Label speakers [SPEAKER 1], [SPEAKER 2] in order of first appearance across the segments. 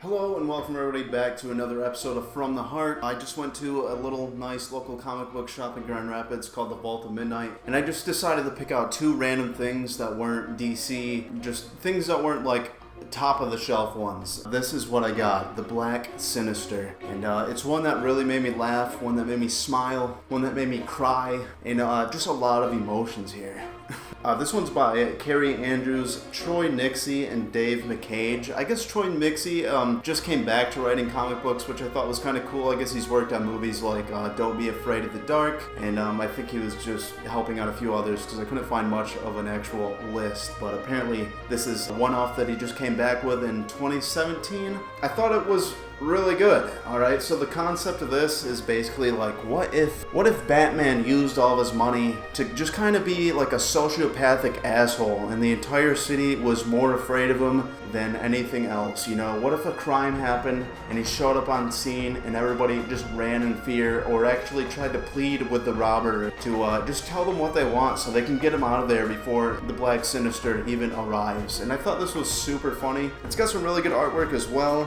[SPEAKER 1] Hello and welcome everybody back to another episode of From the Heart. I just went to a little nice local comic book shop in Grand Rapids called the Vault of Midnight, and I just decided to pick out two random things that weren't DC, just things that weren't like top of the shelf ones. This is what I got, the Black Sinister, and it's one that really made me laugh, one that made me smile, one that made me cry, and just a lot of emotions here. This one's by Carrie Andrews, Troy Nixey, and Dave McCage. I guess Troy Nixey just came back to writing comic books, which I thought was kind of cool. I guess he's worked on movies like Don't Be Afraid of the Dark, and I think he was just helping out a few others because I couldn't find much of an actual list, but apparently this is a one-off that he just came back with in 2017. I thought it was really good. Alright, so the concept of this is basically like, what if Batman used all of his money to just kind of be like a sociopathic asshole and the entire city was more afraid of him than anything else? You know, what if a crime happened and he showed up on scene and everybody just ran in fear, or actually tried to plead with the robber to just tell them what they want so they can get him out of there before the Black Sinister even arrives. And I thought this was super funny. It's got some really good artwork as well.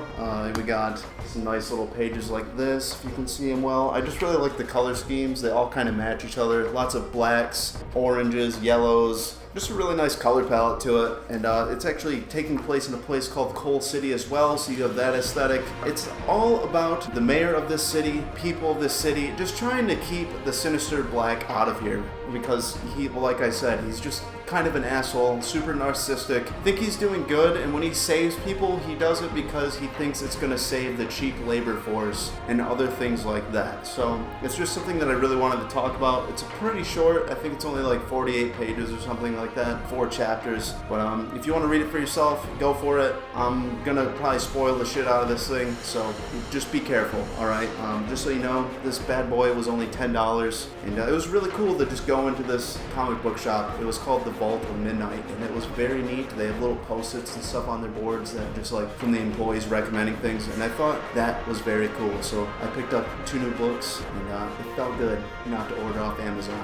[SPEAKER 1] We got some nice little pages like this, if you can see them well. I just really like the color schemes. They all kind of match each other. Lots of blacks, oranges, yellows. Just a really nice color palette to it, and it's actually taking place in a place called Coal City as well, so you have that aesthetic. It's all about the mayor of this city, people of this city, just trying to keep the Sinister Black out of here, because he, like I said, he's just kind of an asshole, super narcissistic, think he's doing good, and when he saves people, he does it because he thinks it's going to save the cheap labor force and other things like that. So it's just something that I really wanted to talk about. It's pretty short. I think it's only like 48 pages or something like that, 4 chapters, but if you want to read it for yourself, go for it. I'm gonna probably spoil the shit out of this thing, so just be careful. Alright, just so you know, this bad boy was only $10, and it was really cool to just go into this comic book shop. It was called the Vault of Midnight, and it was very neat. They have little post-its and stuff on their boards that just like from the employees recommending things, and I thought that was very cool. So I picked up 2 new books, and it felt good not to order off Amazon.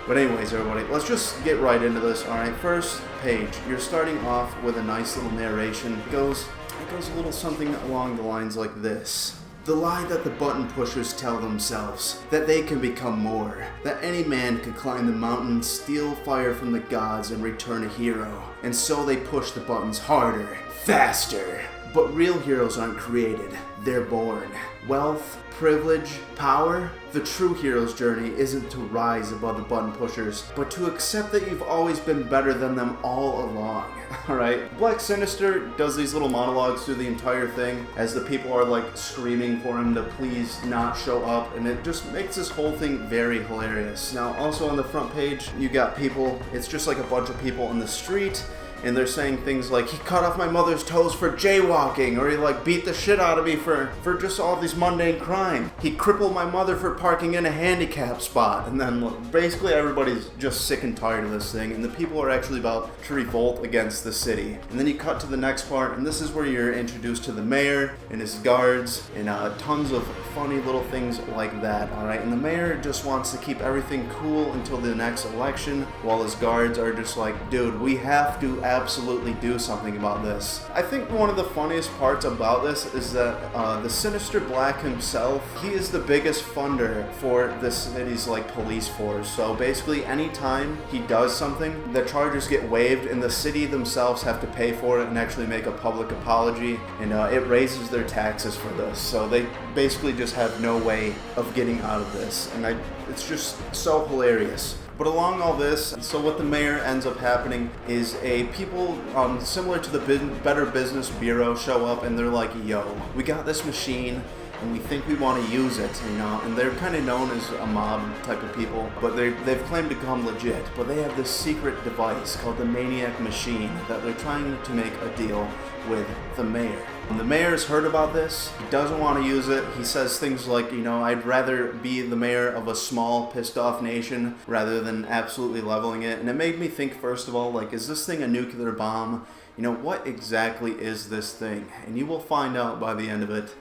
[SPEAKER 1] But anyways, everybody, let's just get right into this. Alright, first page, you're starting off with a nice little narration. It goes a little something along the lines like this. The lie that the button pushers tell themselves, that they can become more, that any man could climb the mountain, steal fire from the gods, and return a hero. And so they push the buttons harder, faster. But real heroes aren't created, they're born. Wealth, privilege, power. The true hero's journey isn't to rise above the button pushers, but to accept that you've always been better than them all along. Alright, Black Sinister does these little monologues through the entire thing as the people are like screaming for him to please not show up, and it just makes this whole thing very hilarious. Now also on the front page you got people, it's just like a bunch of people in the street, and they're saying things like, he cut off my mother's toes for jaywalking, or he like beat the shit out of me for just all these mundane crime. He crippled my mother for parking in a handicap spot. And then basically everybody's just sick and tired of this thing, and the people are actually about to revolt against the city. And then you cut to the next part, and this is where you're introduced to the mayor and his guards, and tons of funny little things like that, alright? And the mayor just wants to keep everything cool until the next election, while his guards are just like, dude, we have to absolutely do something about this. I think one of the funniest parts about this is that the Sinister Black himself, he is the biggest funder for the city's like police force. So basically anytime he does something, the charges get waived and the city themselves have to pay for it and actually make a public apology, and it raises their taxes for this. So they basically just have no way of getting out of this, and it's just so hilarious. But along all this, so what the mayor ends up happening is people similar to the Better Business Bureau show up, and they're like, yo, we got this machine and we think we want to use it, you know, and they're kind of known as a mob type of people, but they've claimed to come legit, but they have this secret device called the Maniac Machine that they're trying to make a deal with the mayor. The mayor's heard about this, he doesn't want to use it. He says things like, you know, I'd rather be the mayor of a small, pissed off nation rather than absolutely leveling it. And it made me think, first of all, like, is this thing a nuclear bomb? You know, what exactly is this thing? And you will find out by the end of it.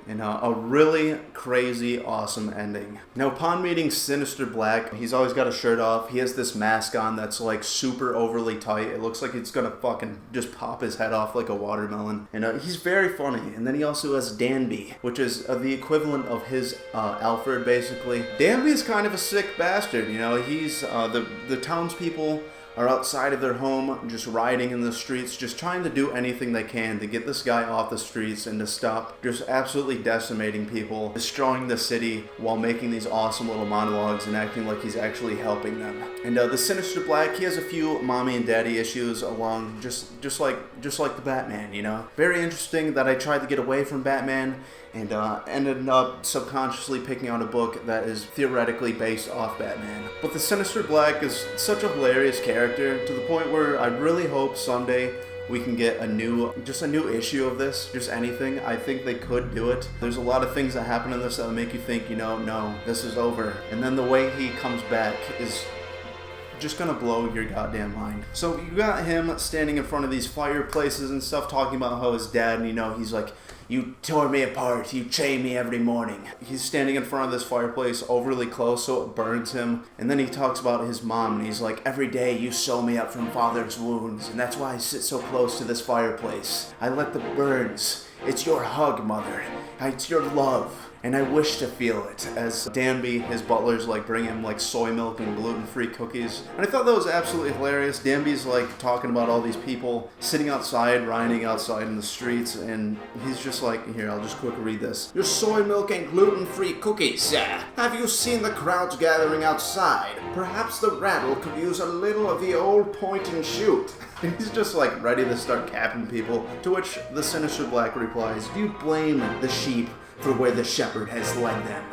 [SPEAKER 1] And a really crazy, awesome ending. Now, upon meeting Sinister Black, he's always got a shirt off. He has this mask on that's like super overly tight. It looks like it's gonna fucking just pop his head off like a watermelon. And he's very funny. And then he also has Danby, which is the equivalent of his Alfred, basically. Danby is kind of a sick bastard, you know. He's the townspeople are outside of their home, just riding in the streets, just trying to do anything they can to get this guy off the streets and to stop just absolutely decimating people, destroying the city while making these awesome little monologues and acting like he's actually helping them. And the Sinister Black, he has a few mommy and daddy issues along, just like the Batman, you know. Very interesting that I tried to get away from Batman and ended up subconsciously picking out a book that is theoretically based off Batman. But the Sinister Black is such a hilarious character to the point where I really hope someday we can get a new issue of this, just anything. I think they could do it. There's a lot of things that happen in this that will make you think, you know, no, this is over. And then the way he comes back is just gonna blow your goddamn mind. So you got him standing in front of these fireplaces and stuff, talking about how his dad, you know, he's like, you tore me apart, you chain me every morning. He's standing in front of this fireplace overly close so it burns him. And then he talks about his mom and he's like, every day you sew me up from father's wounds, and that's why I sit so close to this fireplace. I let the burns. It's your hug, mother. It's your love. And I wish to feel it, as Danby, his butlers, like bring him like soy milk and gluten-free cookies. And I thought that was absolutely hilarious. Danby's like talking about all these people sitting outside, rioting outside in the streets, and he's just like, here, I'll just quickly read this. Your soy milk and gluten-free cookies. Have you seen the crowds gathering outside? Perhaps the rattle could use a little of the old point and shoot. And he's just like ready to start capping people, to which the Sinister Black replies, do you blame the sheep for where the shepherd has led them?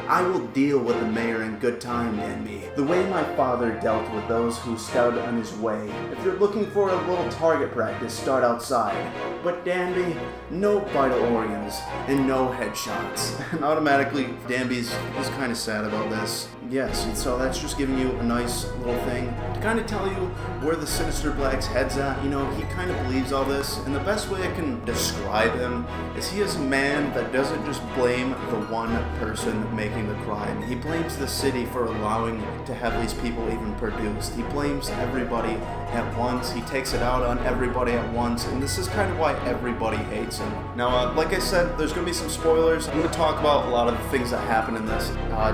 [SPEAKER 1] I will deal with the mayor in good time, Danby. The way my father dealt with those who scouted on his way. If you're looking for a little target practice, start outside. But Danby, no vital organs and no headshots. And automatically, Danby's kind of sad about this. Yes, and so that's just giving you a nice little thing to kind of tell you where the Sinister Black's head's at. You know, he kind of believes all this, and the best way I can describe him is he is a man that doesn't just blame the one person making the crime. He blames the city for allowing to have these people even produced. He blames everybody at once. He takes it out on everybody at once, and this is kind of why everybody hates him. Now, like I said, there's going to be some spoilers. I'm going to talk about a lot of the things that happen in this,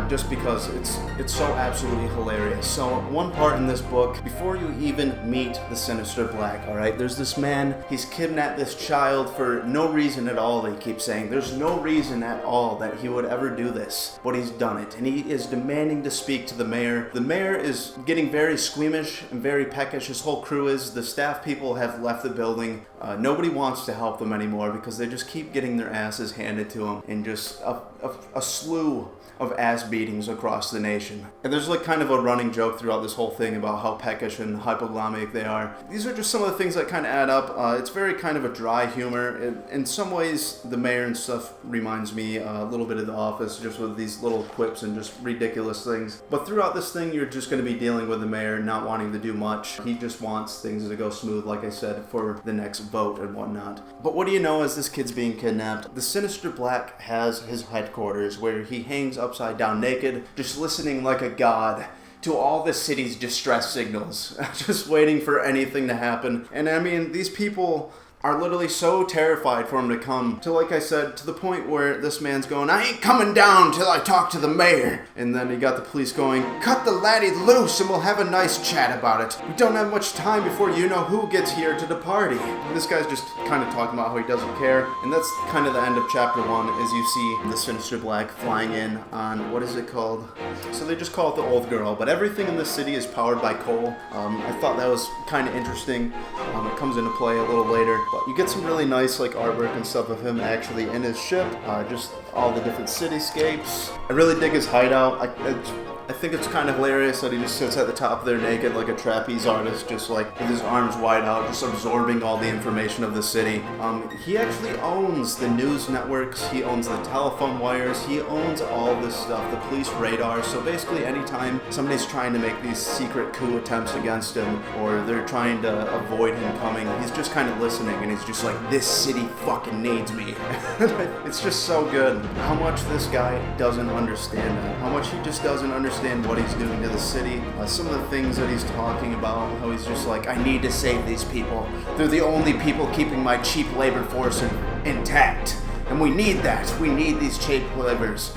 [SPEAKER 1] just because it's so absolutely hilarious. So, one part in this book, before you even meet the Sinister Black, alright, there's this man, he's kidnapped this child for no reason at all, they keep saying. There's no reason at all that he would ever do this, but he's done it, and he is demanding to speak to the mayor. The mayor is getting very squeamish and very peckish. His whole crew is. The staff people have left the building. Nobody wants to help them anymore because they just keep getting their asses handed to them, and just a slew of ass beatings across the nation. And there's like kind of a running joke throughout this whole thing about how peckish and hypoglycemic they are. These are just some of the things that kind of add up. It's very kind of a dry humor. In some ways, the mayor and stuff reminds me a little bit of The Office, just with these little quips and just ridiculous things. But throughout this thing, you're just going to be dealing with the mayor not wanting to do much. He just wants things to go smooth, like I said, for the next vote and whatnot. But what do you know, as this kid's being kidnapped, the Sinister Black has his headquarters where he hangs upside down naked, just listening like a god to all the city's distress signals, just waiting for anything to happen. And I mean, these people are literally so terrified for him to come, to, like I said, to the point where this man's going, I ain't coming down till I talk to the mayor. And then you got the police going, cut the laddie loose and we'll have a nice chat about it. We don't have much time before you know who gets here to the party. And this guy's just kind of talking about how he doesn't care. And that's kind of the end of chapter 1, as you see the Sinister Black flying in on, what is it called? So they just call it the Old Girl, but everything in the city is powered by coal. I thought that was kind of interesting. It comes into play a little later. But you get some really nice like artwork and stuff of him actually in his ship, just all the different cityscapes. I really dig his hideout. I think it's kind of hilarious that he just sits at the top there naked like a trapeze artist, just like with his arms wide out, just absorbing all the information of the city. He actually owns the news networks, he owns the telephone wires, he owns all this stuff, the police radar. So basically anytime somebody's trying to make these secret coup attempts against him, or they're trying to avoid him coming, he's just kind of listening, and he's just like, this city fucking needs me. It's just so good how much this guy doesn't understand that, how much he just doesn't understand what he's doing to the city. Some of the things that he's talking about, how he's just like, I need to save these people. They're the only people keeping my cheap labor force intact. And we need that. We need these cheap laborers.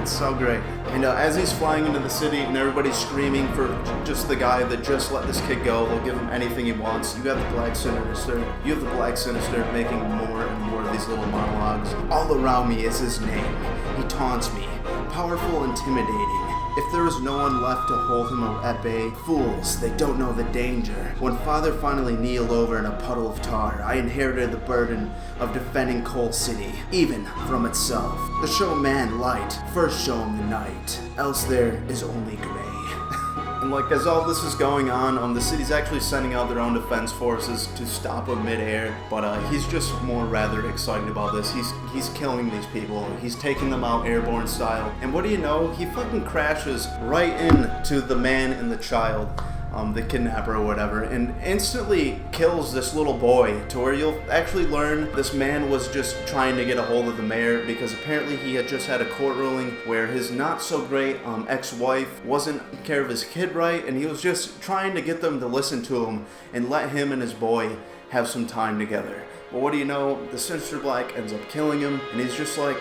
[SPEAKER 1] It's so great. And as he's flying into the city and everybody's screaming for just the guy that just let this kid go, they'll give him anything he wants. You have the Black Sinister. You have the Black Sinister making more and more of these little monologues. All around me is his name. He taunts me. Powerful, intimidating. If there is no one left to hold him at bay, fools, they don't know the danger. When Father finally kneeled over in a puddle of tar, I inherited the burden of defending Coal City, even from itself. To show man light, first show him the night, else there is only gray. And like, as all this is going on, the city's actually sending out their own defense forces to stop him mid-air, but he's just more rather excited about this. He's killing these people. He's taking them out airborne style. And what do you know? He fucking crashes right into the man and the child, the kidnapper or whatever, and instantly kills this little boy, to where you'll actually learn this man was just trying to get a hold of the mayor because apparently he had just had a court ruling where his not so great ex-wife wasn't taking care of his kid right, and he was just trying to get them to listen to him and let him and his boy have some time together. But what do you know? The Sinister Black ends up killing him, and he's just like,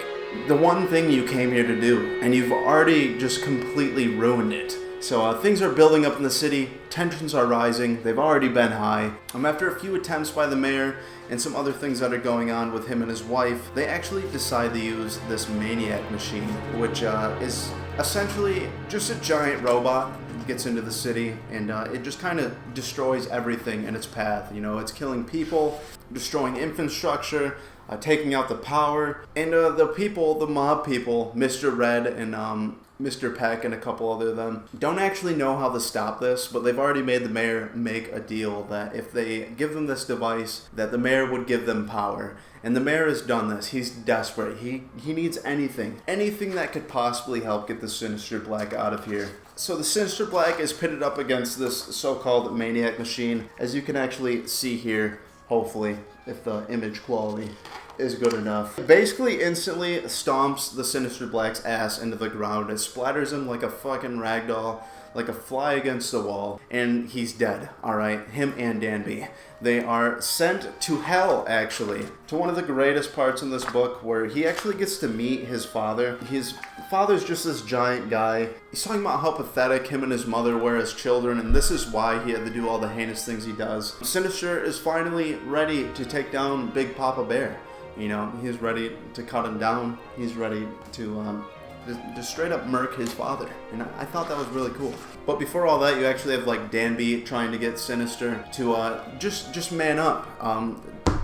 [SPEAKER 1] the one thing you came here to do, and you've already just completely ruined it. So things are building up in the city, tensions are rising, they've already been high. After a few attempts by the mayor and some other things that are going on with him and his wife, they actually decide to use this Maniac Machine, which is essentially just a giant robot that gets into the city, and it just kind of destroys everything in its path. You know, it's killing people, destroying infrastructure, taking out the power, and the people, the mob people, Mr. Red and Mr. Peck and a couple other of them, don't actually know how to stop this, but they've already made the mayor make a deal that if they give them this device, that the mayor would give them power. And the mayor has done this. He's desperate. He needs anything that could possibly help get the Sinister Black out of here. So the Sinister Black is pitted up against this so-called Maniac Machine, as you can actually see here, hopefully, if the image quality is good enough. Basically instantly stomps the Sinister Black's ass into the ground and splatters him like a fucking ragdoll, like a fly against the wall, and he's dead, alright? Him and Danby. They are sent to hell, actually, to one of the greatest parts in this book where he actually gets to meet his father. His father's just this giant guy. He's talking about how pathetic him and his mother were as children, and this is why he had to do all the heinous things he does. Sinister is finally ready to take down Big Papa Bear. You know, he's ready to cut him down. He's ready to just straight up murk his father. And I thought that was really cool. But before all that, you actually have like Danby trying to get Sinister to just man up.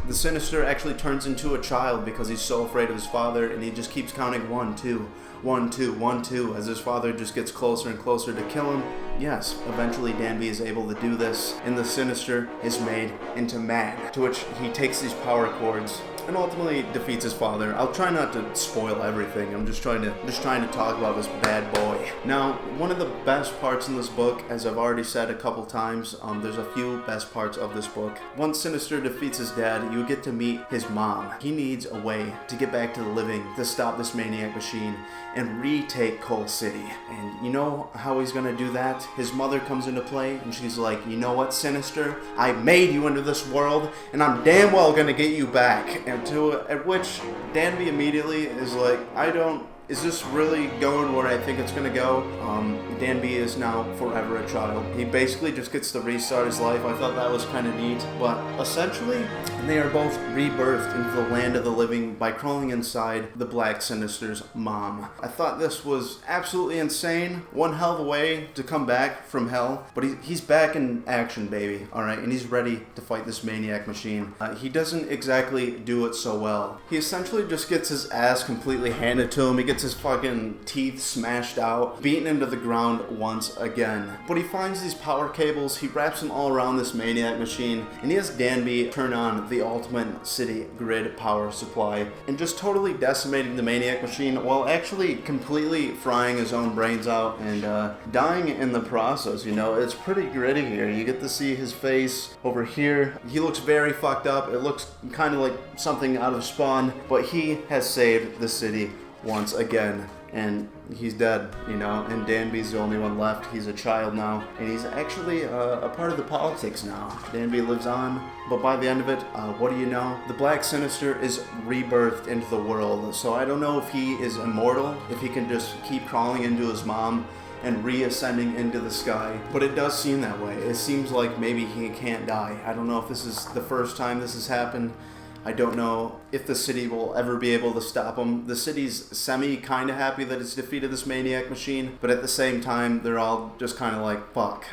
[SPEAKER 1] The Sinister actually turns into a child because he's so afraid of his father, and he just keeps counting 1, 2, 1, 2, 1, 2 as his father just gets closer and closer to kill him. Yes, eventually Danby is able to do this, and the Sinister is made into man, to which he takes these power chords and ultimately defeats his father. I'll try not to spoil everything. I'm just trying to talk about this bad boy. Now, one of the best parts in this book, as I've already said a couple times, there's a few best parts of this book. Once Sinister defeats his dad, you get to meet his mom. He needs a way to get back to the living, to stop this Maniac Machine and retake Coal City. And you know how he's gonna do that? His mother comes into play, and she's like, you know what, Sinister? I made you into this world, and I'm damn well gonna get you back. And at which Danby immediately is like, is this really going where I think it's going to go? Danby is now forever a child. He basically just gets to restart his life. I thought that was kind of neat. But essentially, they are both rebirthed into the land of the living by crawling inside the Black Sinister's mom. I thought this was absolutely insane. One hell of a way to come back from hell. But he's back in action, baby. Alright, and he's ready to fight this Maniac Machine. He doesn't exactly do it so well. He essentially just gets his ass completely handed to him. He gets gets his fucking teeth smashed out, beaten into the ground once again. But he finds these power cables, he wraps them all around this Maniac Machine, and he has Danby turn on the ultimate city grid power supply, and just totally decimating the Maniac Machine while actually completely frying his own brains out and dying in the process. You know, it's pretty gritty here. You get to see his face over here. He looks very fucked up. It looks kind of like something out of Spawn, but he has saved the city once again. And he's dead, you know, and Danby's the only one left. He's a child now, and he's actually a part of the politics now. Danby lives on, but by the end of it, what do you know? The Black Sinister is rebirthed into the world, so I don't know if he is immortal, if he can just keep crawling into his mom and reascending into the sky, but it does seem that way. It seems like maybe he can't die. I don't know if this is the first time this has happened. I don't know if the city will ever be able to stop him. The city's kind of happy that it's defeated this Maniac Machine, but at the same time, they're all just kind of like, fuck.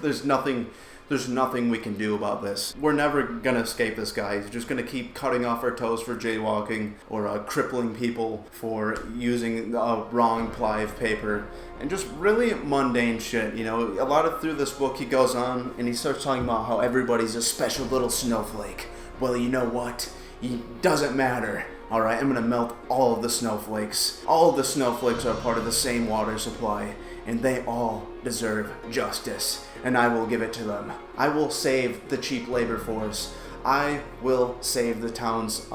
[SPEAKER 1] There's nothing we can do about this. We're never gonna escape this guy. He's just gonna keep cutting off our toes for jaywalking, or crippling people for using the wrong ply of paper, and just really mundane shit. You know, a lot of through this book he goes on and he starts talking about how everybody's a special little snowflake. Well, you know what? It doesn't matter. Alright, I'm gonna melt all of the snowflakes. All of the snowflakes are part of the same water supply, and they all deserve justice, and I will give it to them. I will save the cheap labor force. I will save the towns.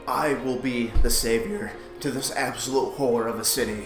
[SPEAKER 1] I will be the savior to this absolute whore of a city.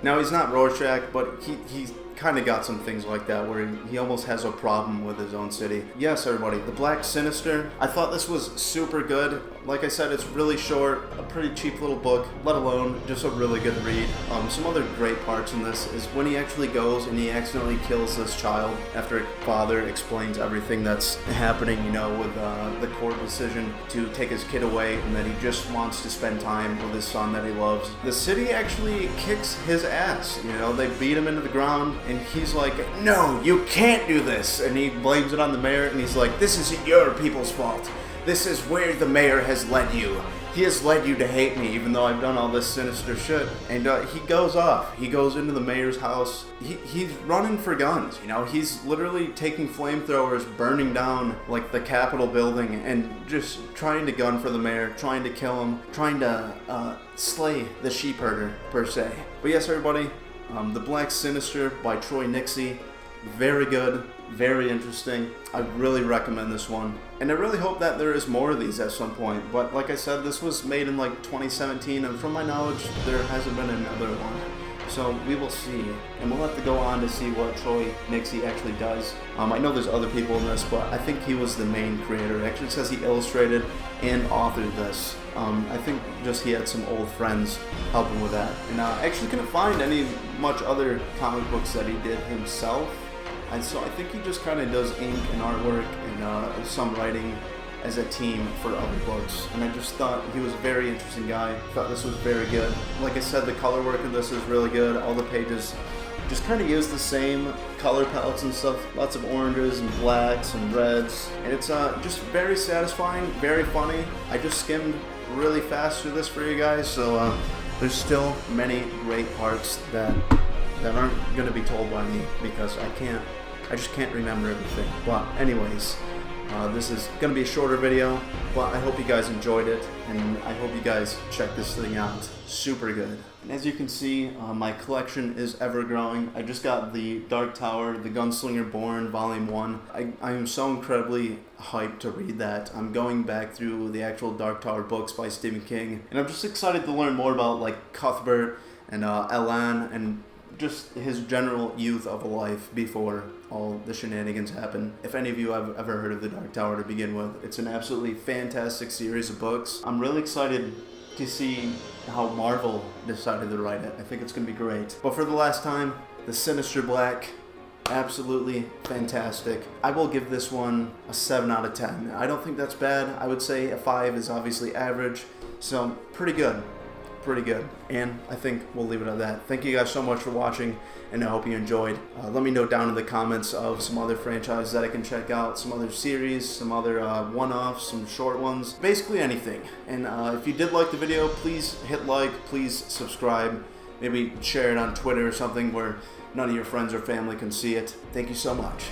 [SPEAKER 1] Now, he's not Rorschach, but he's kind of got some things like that where he almost has a problem with his own city. Yes, everybody, The Black Sinister. I thought this was super good. Like I said, it's really short, a pretty cheap little book, let alone just a really good read. Some other great parts in this is when he actually goes and he accidentally kills this child after a father explains everything that's happening, you know, with the court decision to take his kid away, and that he just wants to spend time with his son that he loves. The city actually kicks his ass, you know, they beat him into the ground, and he's like, no, you can't do this, and he blames it on the mayor, and he's like, this isn't your people's fault. This is where the mayor has led you. He has led you to hate me, even though I've done all this sinister shit. And he goes off. He goes into the mayor's house. He's running for guns, you know. He's literally taking flamethrowers, burning down, like, the Capitol building, and just trying to gun for the mayor, trying to kill him, trying to slay the sheep herder, per se. But yes, everybody, The Black Sinister by Troy Nixey. Very good, very interesting. I really recommend this one. And I really hope that there is more of these at some point. But like I said, this was made in like 2017, and from my knowledge, there hasn't been another one. So we will see. And we'll have to go on to see what Troy Nixey actually does. I know there's other people in this, but I think he was the main creator. It actually says he illustrated and authored this. I think just he had some old friends helping with that. And I actually couldn't find much other comic books that he did himself. And so I think he just kind of does ink and artwork and some writing as a team for other books. And I just thought he was a very interesting guy. Thought this was very good. Like I said, the color work of this is really good. All the pages just kind of use the same color palettes and stuff. Lots of oranges and blacks and reds. And it's just very satisfying, very funny. I just skimmed really fast through this for you guys. So there's still many great parts that aren't going to be told by me because I just can't remember everything. But anyways, this is going to be a shorter video, but I hope you guys enjoyed it, and I hope you guys check this thing out. Super good. And as you can see, my collection is ever growing. I just got the Dark Tower, The Gunslinger Born, Volume 1. I am so incredibly hyped to read that. I'm going back through the actual Dark Tower books by Stephen King, and I'm just excited to learn more about like Cuthbert and Elan and just his general youth of a life before all the shenanigans happen. If any of you have ever heard of The Dark Tower to begin with, it's an absolutely fantastic series of books. I'm really excited to see how Marvel decided to write it. I think it's going to be great. But for the last time, The Sinister Black, absolutely fantastic. I will give this one a 7 out of 10. I don't think that's bad. I would say a 5 is obviously average, so pretty good. Pretty good. And I think we'll leave it at that. Thank you guys so much for watching, and I hope you enjoyed. Let me know down in the comments of some other franchises that I can check out, some other series, some other one-offs, some short ones, basically anything. And if you did like the video, please hit like, please subscribe, maybe share it on Twitter or something where none of your friends or family can see it. Thank you so much.